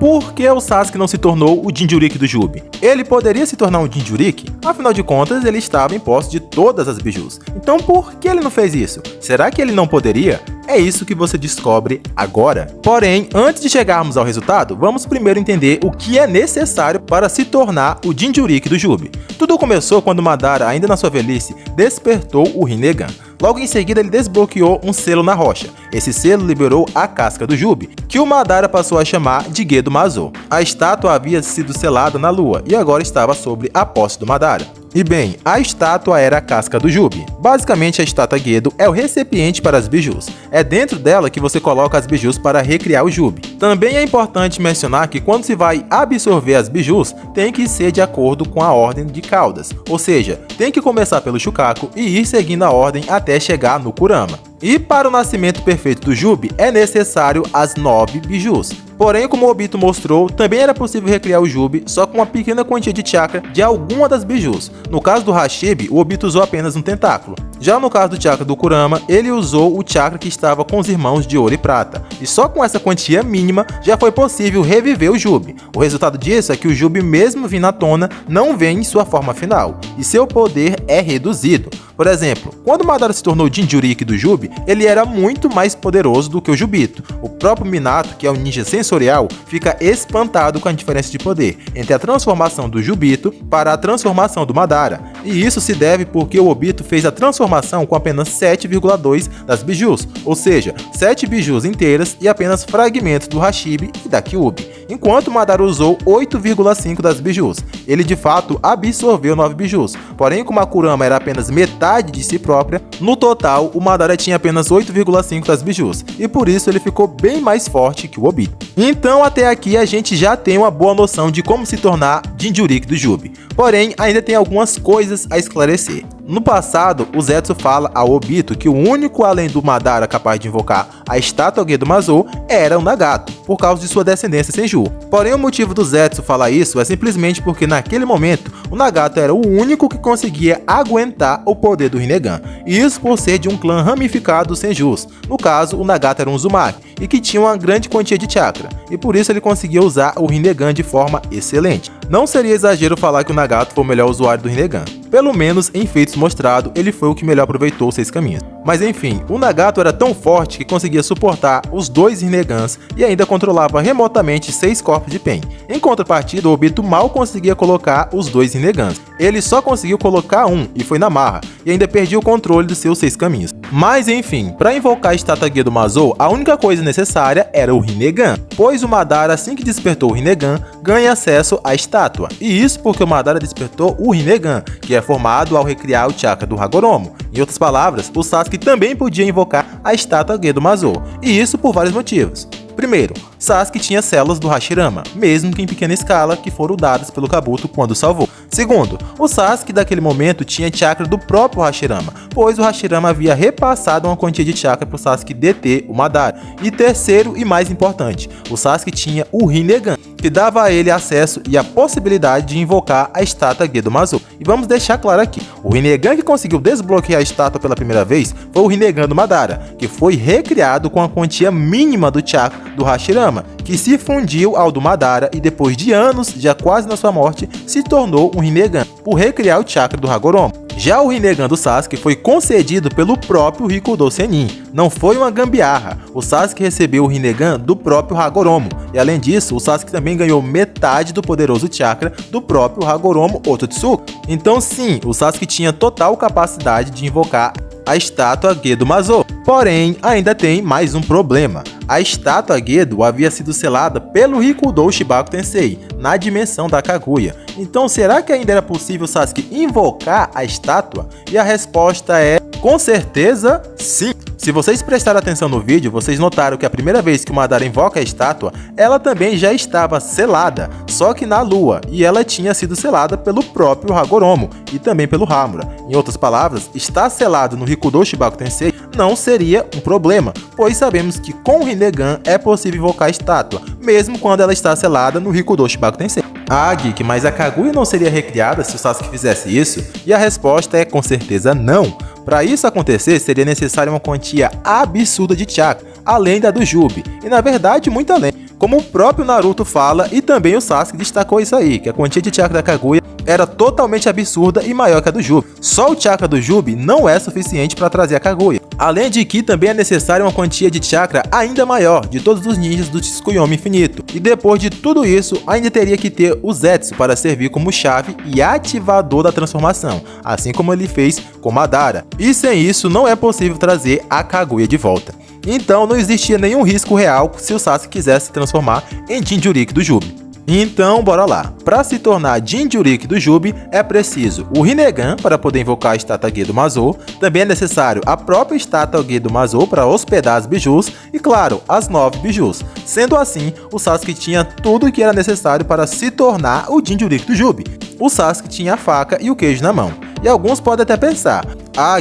Por que o Sasuke não se tornou o Jinchuriki do Jubi? Ele poderia se tornar um Jinchuriki? Afinal de contas, ele estava em posse de todas as bijus. Então por que ele não fez isso? Será que ele não poderia? É isso que você descobre agora. Porém, antes de chegarmos ao resultado, vamos primeiro entender o que é necessário para se tornar o Jinchuriki do Jubi. Tudo começou quando Madara, ainda na sua velhice, despertou o Rinnegan. Logo em seguida, ele desbloqueou um selo na rocha. Esse selo liberou a casca do Jubi, que o Madara passou a chamar de Gedo Mazou. A estátua havia sido selada na lua e agora estava sobre a posse do Madara. E bem, a estátua era a casca do Jubi. Basicamente, a estátua Gedo é o recipiente para as bijus. É dentro dela que você coloca as bijus para recriar o Jubi. Também é importante mencionar que quando se vai absorver as bijus, tem que ser de acordo com a ordem de caudas. Ou seja, tem que começar pelo Shukaku e ir seguindo a ordem até chegar no Kurama. E para o nascimento perfeito do Jubi, é necessário as 9 bijus. Porém, como o Obito mostrou, também era possível recriar o Jubi só com uma pequena quantia de chakra de alguma das bijus. No caso do Hashibi, o Obito usou apenas um tentáculo. Já no caso do chakra do Kurama, ele usou o chakra que estava com os irmãos de ouro e prata. E só com essa quantia mínima já foi possível reviver o Jubi. O resultado disso é que o Jubi, mesmo vindo à tona, não vem em sua forma final, e seu poder é reduzido. Por exemplo, quando Madara se tornou Jinchuriki do Jubi, ele era muito mais poderoso do que o Jubito. O próprio Minato, que é um ninja sensorial, fica espantado com a diferença de poder entre a transformação do Jubito para a transformação do Madara. E isso se deve porque o Obito fez a transformação com apenas 7,2 das bijus, ou seja, 7 bijus inteiras e apenas fragmentos do Hashibi e da Kyuubi, enquanto Madara usou 8,5 das bijus. Ele de fato absorveu 9 bijus, porém como a Kurama era apenas metade de si própria, no total o Madara tinha apenas 8,5 das bijus, e por isso ele ficou bem mais forte que o Obito. Então até aqui a gente já tem uma boa noção de como se tornar Jinchuriki do Jubi, porém ainda tem algumas coisas a esclarecer. No passado, o Zetsu fala ao Obito que o único além do Madara capaz de invocar a estátua Gedo Mazou era o Nagato, por causa de sua descendência Senju. Porém, o motivo do Zetsu falar isso é simplesmente porque naquele momento o Nagato era o único que conseguia aguentar o poder do Rinnegan, e isso por ser de um clã ramificado dos Senjus. No caso, o Nagato era um Uzumaki, e que tinha uma grande quantia de chakra, e por isso ele conseguia usar o Rinnegan de forma excelente. Não seria exagero falar que o Nagato foi o melhor usuário do Rinnegan. Pelo menos em feitos mostrado, ele foi o que melhor aproveitou os 6 caminhos. Mas enfim, o Nagato era tão forte que conseguia suportar os 2 Rinnegans e ainda controlava remotamente 6 corpos de Pen. Em contrapartida, o Obito mal conseguia colocar os 2 Rinnegans. Ele só conseguiu colocar um e foi na marra, e ainda perdia o controle dos seus 6 caminhos. Mas enfim, para invocar a estátua Gedo Mazou, a única coisa necessária era o Rinnegan, pois o Madara, assim que despertou o Rinnegan, ganha acesso à estátua. E isso porque o Madara despertou o Rinnegan, que é formado ao recriar o chakra do Hagoromo. Em outras palavras, o Sasuke também podia invocar a estátua Gedo Mazou, e isso por vários motivos. Primeiro, Sasuke tinha células do Hashirama, mesmo que em pequena escala, que foram dadas pelo Kabuto quando o salvou. Segundo, o Sasuke daquele momento tinha chakra do próprio Hashirama, pois o Hashirama havia repassado uma quantia de chakra para o Sasuke deter o Madara. E terceiro e mais importante, o Sasuke tinha o Rinnegan, que dava a ele acesso e a possibilidade de invocar a estátua Gedo Mazou. E vamos deixar claro aqui, o Rinnegan que conseguiu desbloquear a estátua pela primeira vez foi o Rinnegan do Madara, que foi recriado com a quantia mínima do chakra do Hashirama, que se fundiu ao do Madara e depois de anos, já quase na sua morte, se tornou um Rinnegan, por recriar o chakra do Hagoromo. Já o Rinnegan do Sasuke foi concedido pelo próprio Rikudo Sennin, não foi uma gambiarra. O Sasuke recebeu o Rinnegan do próprio Hagoromo, e além disso, o Sasuke também ganhou metade do poderoso chakra do próprio Hagoromo Otsutsuki. Então sim, o Sasuke tinha total capacidade de invocar a estátua Gedo Mazou. Porém, ainda tem mais um problema. A estátua Gedo havia sido selada pelo Rikudo Shibaku Tensei, na dimensão da Kaguya. Então, será que ainda era possível Sasuke invocar a estátua? E a resposta é, com certeza, sim. Se vocês prestaram atenção no vídeo, vocês notaram que a primeira vez que o Madara invoca a estátua, ela também já estava selada, só que na lua, e ela tinha sido selada pelo próprio Hagoromo e também pelo Hamura. Em outras palavras, estar selado no Rikudo Shibaku Tensei não seria um problema, pois sabemos que com o Rinnegan é possível invocar a estátua, mesmo quando ela está selada no Rikudo Shibaku Tensei. Ah, Geek, mas a Kaguya não seria recriada se o Sasuke fizesse isso? E a resposta é com certeza não. Para isso acontecer, seria necessária uma quantia absurda de chakra, além da do Jubi, e na verdade muito além. como o próprio Naruto fala e também o Sasuke destacou isso aí, que a quantia de chakra da Kaguya era totalmente absurda e maior que a do Jubi. Só o chakra do Jubi não é suficiente para trazer a Kaguya. Além de que também é necessária uma quantia de chakra ainda maior de todos os ninjas do Tsukuyomi infinito. E depois de tudo isso, ainda teria que ter o Zetsu para servir como chave e ativador da transformação, assim como ele fez com Madara. E sem isso não é possível trazer a Kaguya de volta. Então não existia nenhum risco real se o Sasuke quisesse se transformar em Jinchuriki do Jubi. Então, bora lá. Para se tornar Jinchuriki do Jubi, é preciso o Rinnegan para poder invocar a estátua Gedo Mazou, também é necessário a própria estátua Gedo Mazou para hospedar as bijus e, claro, as 9 bijus. Sendo assim, o Sasuke tinha tudo o que era necessário para se tornar o Jinchuriki do Jubi. O Sasuke tinha a faca e o queijo na mão. E alguns podem até pensar,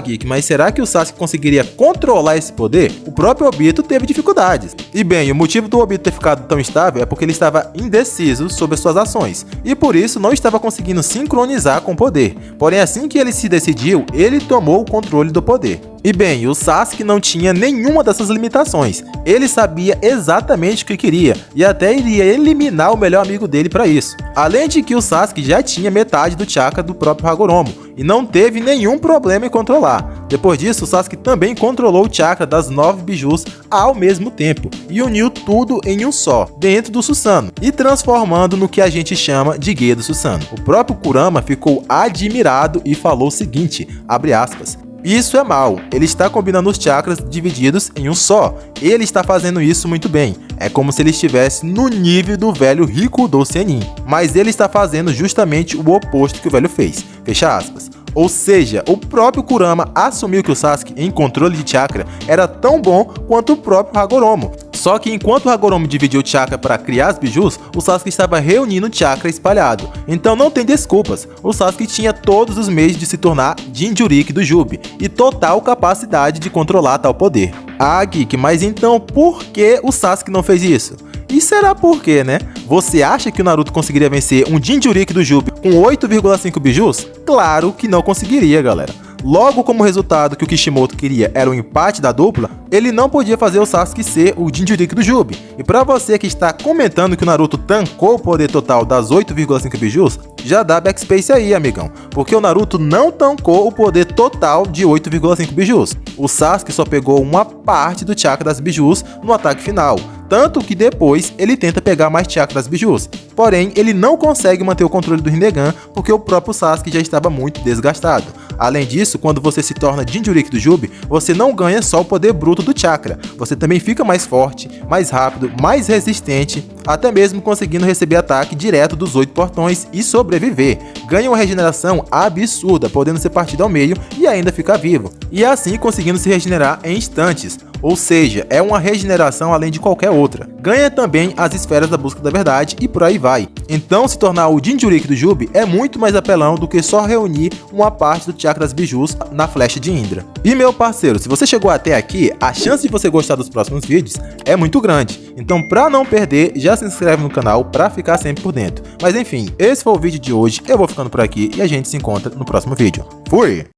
Geek, mas será que o Sasuke conseguiria controlar esse poder? O próprio Obito teve dificuldades. E bem, o motivo do Obito ter ficado tão estável é porque ele estava indeciso sobre as suas ações, e por isso não estava conseguindo sincronizar com o poder. Porém, assim que ele se decidiu, ele tomou o controle do poder. E bem, o Sasuke não tinha nenhuma dessas limitações. Ele sabia exatamente o que queria e até iria eliminar o melhor amigo dele para isso. Além de que o Sasuke já tinha metade do chakra do próprio Hagoromo e não teve nenhum problema em controlar. Depois disso, o Sasuke também controlou o chakra das 9 bijus ao mesmo tempo e uniu tudo em um só, dentro do Susanoo, e transformando no que a gente chama de Gedo Susanoo. O próprio Kurama ficou admirado e falou o seguinte, abre aspas, isso é mal, ele está combinando os chakras divididos em um só, ele está fazendo isso muito bem, é como se ele estivesse no nível do velho Rikudo Sennin, mas ele está fazendo justamente o oposto que o velho fez, fecha aspas. Ou seja, o próprio Kurama assumiu que o Sasuke, em controle de chakra, era tão bom quanto o próprio Hagoromo. Só que enquanto o Hagoromo dividiu o chakra para criar as bijus, o Sasuke estava reunindo chakra espalhado. Então não tem desculpas, o Sasuke tinha todos os meios de se tornar Jinchuriki do Jubi e total capacidade de controlar tal poder. Geek, mas então por que o Sasuke não fez isso? E será por quê, né? Você acha que o Naruto conseguiria vencer um Jinchuriki do Jubi com 8,5 bijus? Claro que não conseguiria, galera. Logo, como resultado que o Kishimoto queria era o empate da dupla, ele não podia fazer o Sasuke ser o Jinchuriki do Jubi. E pra você que está comentando que o Naruto tancou o poder total das 8,5 bijus, já dá backspace aí, amigão. Porque o Naruto não tancou o poder total de 8,5 bijus. O Sasuke só pegou uma parte do chakra das bijus no ataque final. Tanto que depois ele tenta pegar mais chakra das bijus. Porém, ele não consegue manter o controle do Rinnegan porque o próprio Sasuke já estava muito desgastado. Além disso, quando você se torna Jinchuriki do Jubi, você não ganha só o poder bruto do chakra, você também fica mais forte, mais rápido, mais resistente, até mesmo conseguindo receber ataque direto dos 8 portões e sobreviver. Ganha uma regeneração absurda, podendo ser partido ao meio e ainda ficar vivo, e assim conseguindo se regenerar em instantes. Ou seja, é uma regeneração além de qualquer outra. Ganha também as esferas da busca da verdade e por aí vai. Então se tornar o Jinchuriki do Jubi é muito mais apelão do que só reunir uma parte do chakra das bijus na flecha de Indra. E meu parceiro, se você chegou até aqui, a chance de você gostar dos próximos vídeos é muito grande. Então pra não perder, já se inscreve no canal pra ficar sempre por dentro. Mas enfim, esse foi o vídeo de hoje, eu vou ficando por aqui e a gente se encontra no próximo vídeo. Fui!